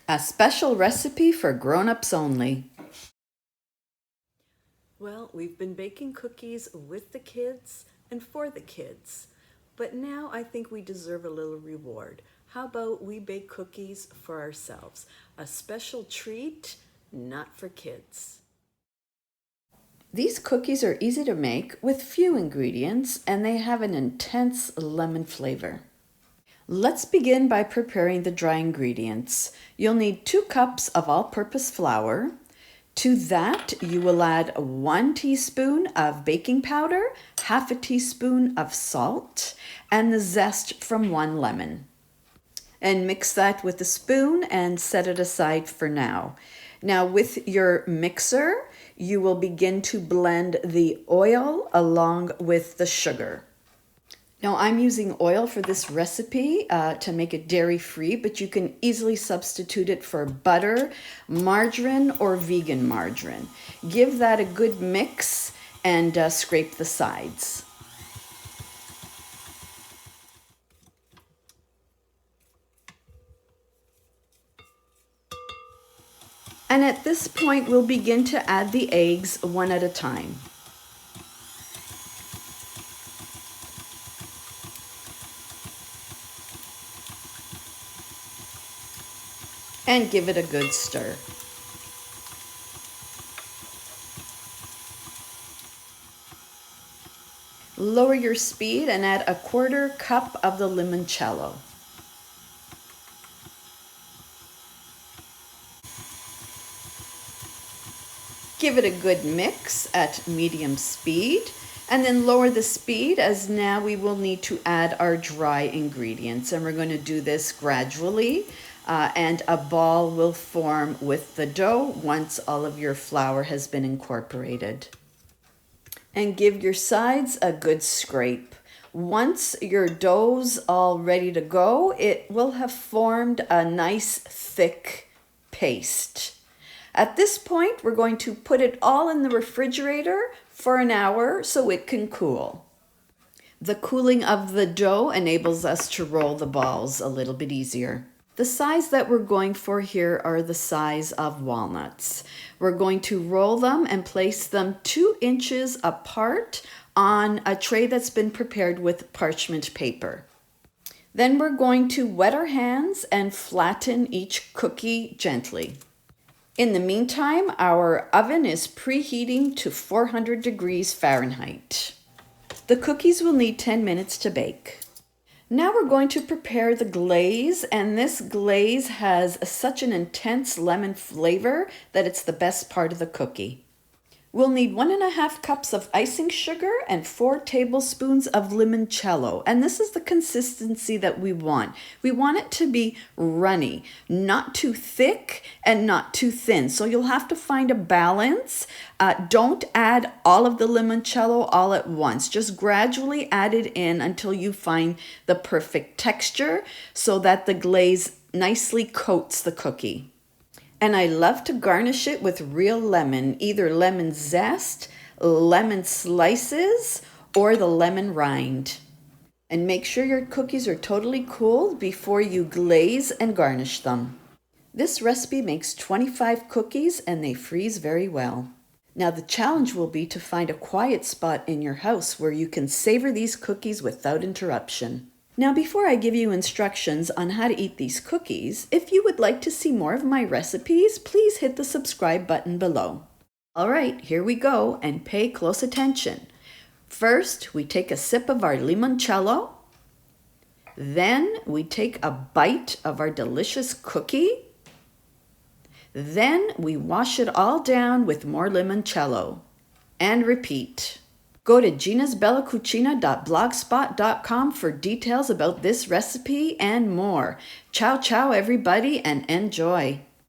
A special recipe for grown-ups only. Well, we've been baking cookies with the kids and for the kids, but now I think we deserve a little reward. How about we bake cookies for ourselves? A special treat, not for kids. These cookies are easy to make with few ingredients, and they have an intense lemon flavor. Let's begin by preparing the dry ingredients. You'll need 2 cups of all-purpose flour. To that, you will add 1 teaspoon of baking powder, half a teaspoon of salt, and the zest from 1 lemon. And mix that with a spoon and set it aside for now. Now with your mixer, you will begin to blend the oil along with the sugar. Now I'm using oil for this recipe to make it dairy-free, but you can easily substitute it for butter, margarine, or vegan margarine. Give that a good mix and scrape the sides. And at this point, we'll begin to add the eggs one at a time. And give it a good stir. Lower your speed and add a 1/4 cup of the limoncello. Give it a good mix at medium speed, and then lower the speed as now we will need to add our dry ingredients, and we're going to do this gradually, and a ball will form with the dough once all of your flour has been incorporated. And give your sides a good scrape. Once your dough's all ready to go, it will have formed a nice thick paste. At this point, we're going to put it all in the refrigerator for an hour so it can cool. The cooling of the dough enables us to roll the balls a little bit easier. The size that we're going for here are the size of walnuts. We're going to roll them and place them 2 inches apart on a tray that's been prepared with parchment paper. Then we're going to wet our hands and flatten each cookie gently. In the meantime, our oven is preheating to 400 degrees Fahrenheit. The cookies will need 10 minutes to bake. Now we're going to prepare the glaze, and this glaze has such an intense lemon flavor that it's the best part of the cookie. We'll need 1½ cups of icing sugar and 4 tablespoons of limoncello. And this is the consistency that we want. We want it to be runny, not too thick and not too thin. So you'll have to find a balance. Don't add all of the limoncello all at once. Just gradually add it in until you find the perfect texture so that the glaze nicely coats the cookie. And I love to garnish it with real lemon, either lemon zest, lemon slices, or the lemon rind. And make sure your cookies are totally cool before you glaze and garnish them. This recipe makes 25 cookies and they freeze very well. Now the challenge will be to find a quiet spot in your house where you can savor these cookies without interruption. Now, before I give you instructions on how to eat these cookies, if you would like to see more of my recipes, please hit the subscribe button below. All right, here we go, and pay close attention. First, we take a sip of our limoncello. Then we take a bite of our delicious cookie. Then we wash it all down with more limoncello. And repeat. Go to ginasbellacucina.blogspot.com for details about this recipe and more. Ciao, ciao, everybody, and enjoy.